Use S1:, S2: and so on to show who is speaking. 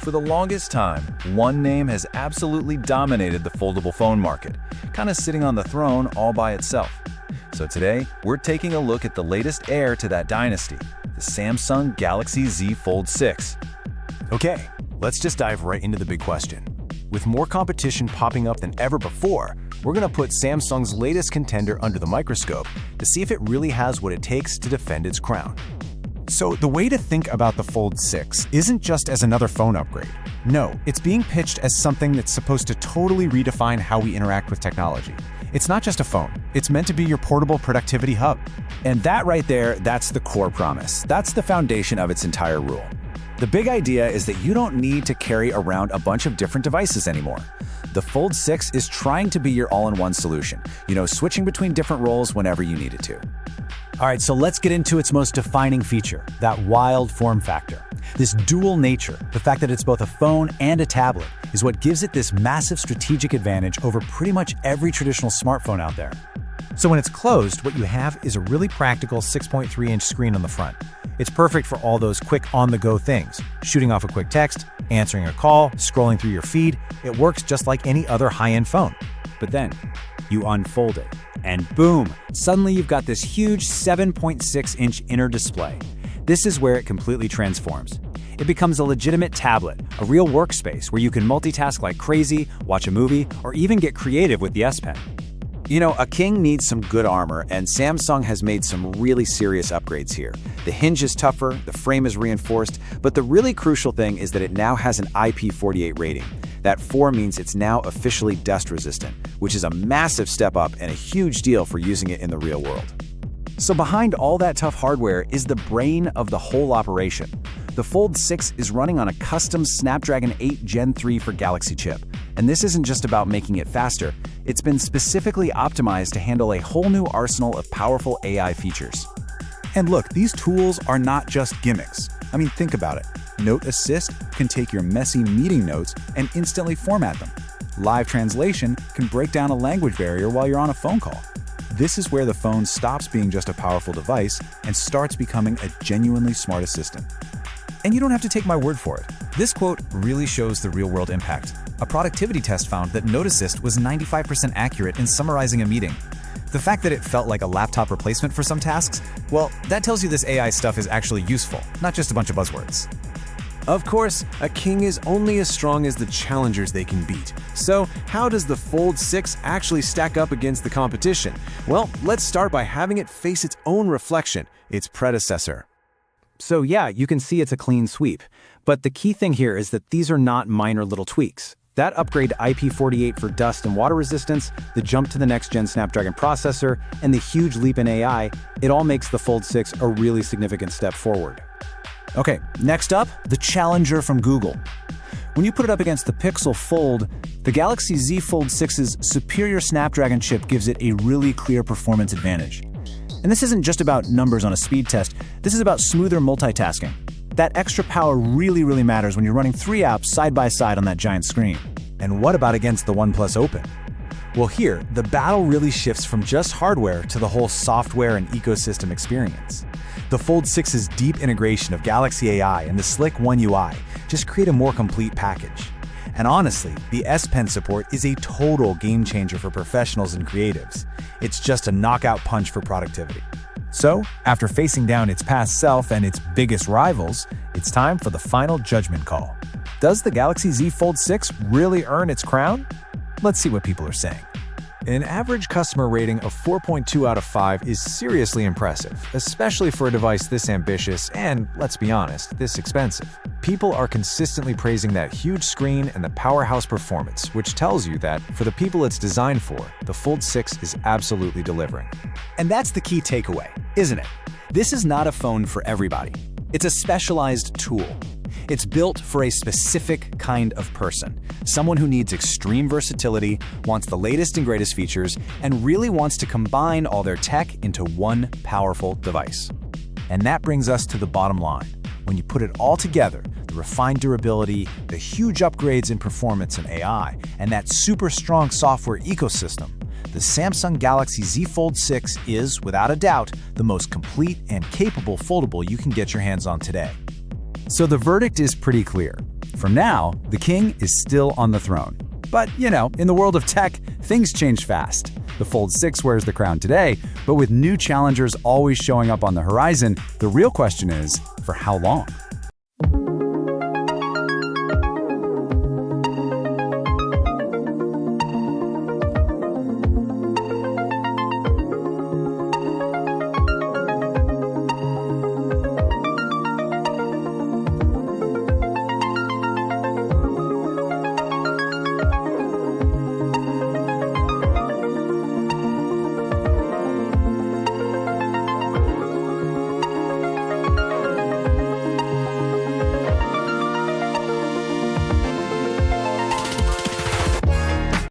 S1: For the longest time, one name has absolutely dominated the foldable phone market, kind of sitting on the throne all by itself. So today, we're taking a look at the latest heir to that dynasty, the Samsung Galaxy Z Fold 6.
S2: Okay, let's just dive right into the big question. With more competition popping up than ever before, we're going to put Samsung's latest contender under the microscope to see if it really has what it takes to defend its crown. So the way to think about the Fold 6 isn't just as another phone upgrade. No, it's being pitched as something that's supposed to totally redefine how we interact with technology. It's not just a phone. It's meant to be your portable productivity hub.
S1: And that right there, that's the core promise. That's the foundation of its entire rule. The big idea is that you don't need to carry around a bunch of different devices anymore. The Fold 6 is trying to be your all-in-one solution, switching between different roles whenever you need it to.
S3: All right, so let's get into its most defining feature, that wild form factor. This dual nature, the fact that it's both a phone and a tablet, is what gives it this massive strategic advantage over pretty much every traditional smartphone out there. So when it's closed, what you have is a really practical 6.3-inch screen on the front. It's perfect for all those quick on-the-go things, shooting off a quick text, answering a call, scrolling through your feed. It works just like any other high-end phone.
S4: But then, you unfold it, and boom, suddenly you've got this huge 7.6-inch inner display. This is where it completely transforms. It becomes a legitimate tablet, a real workspace where you can multitask like crazy, watch a movie, or even get creative with the S Pen.
S1: A king needs some good armor, and Samsung has made some really serious upgrades here. The hinge is tougher, the frame is reinforced, but the really crucial thing is that it now has an IP48 rating. That 4 means it's now officially dust-resistant, which is a massive step up and a huge deal for using it in the real world. So behind all that tough hardware is the brain of the whole operation. The Fold 6 is running on a custom Snapdragon 8 Gen 3 for Galaxy chip. And this isn't just about making it faster, it's been specifically optimized to handle a whole new arsenal of powerful AI features.
S3: And look, these tools are not just gimmicks. I mean, think about it. Note Assist can take your messy meeting notes and instantly format them. Live Translation can break down a language barrier while you're on a phone call. This is where the phone stops being just a powerful device and starts becoming a genuinely smart assistant. And you don't have to take my word for it. This quote really shows the real-world impact. A productivity test found that Note Assist was 95% accurate in summarizing a meeting. The fact that it felt like a laptop replacement for some tasks, well, that tells you this AI stuff is actually useful, not just a bunch of buzzwords.
S2: Of course, a king is only as strong as the challengers they can beat. So, how does the Fold 6 actually stack up against the competition? Well, let's start by having it face its own reflection, its predecessor.
S4: So yeah, you can see it's a clean sweep. But the key thing here is that these are not minor little tweaks. That upgrade to IP48 for dust and water resistance, the jump to the next-gen Snapdragon processor, and the huge leap in AI, it all makes the Fold 6 a really significant step forward.
S3: Okay, next up, the challenger from Google. When you put it up against the Pixel Fold, the Galaxy Z Fold 6's superior Snapdragon chip gives it a really clear performance advantage. And this isn't just about numbers on a speed test, this is about smoother multitasking. That extra power really matters when you're running 3 apps side by side on that giant screen. And what about against the OnePlus Open? Well, here, the battle really shifts from just hardware to the whole software and ecosystem experience. The Fold 6's deep integration of Galaxy AI and the slick One UI just create a more complete package. And honestly, the S Pen support is a total game changer for professionals and creatives. It's just a knockout punch for productivity. So, after facing down its past self and its biggest rivals, it's time for the final judgment call. Does the Galaxy Z Fold 6 really earn its crown? Let's see what people are saying. An average customer rating of 4.2 out of 5 is seriously impressive, especially for a device this ambitious and, let's be honest, this expensive. People are consistently praising that huge screen and the powerhouse performance, which tells you that, for the people it's designed for, the Fold 6 is absolutely delivering. And that's the key takeaway, isn't it? This is not a phone for everybody. It's a specialized tool. It's built for a specific kind of person, someone who needs extreme versatility, wants the latest and greatest features, and really wants to combine all their tech into one powerful device. And that brings us to the bottom line. When you put it all together, the refined durability, the huge upgrades in performance and AI, and that super strong software ecosystem, the Samsung Galaxy Z Fold 6 is, without a doubt, the most complete and capable foldable you can get your hands on today. So the verdict is pretty clear. For now, the king is still on the throne. But, in the world of tech, things change fast. The Fold 6 wears the crown today, but with new challengers always showing up on the horizon, the real question is, for how long?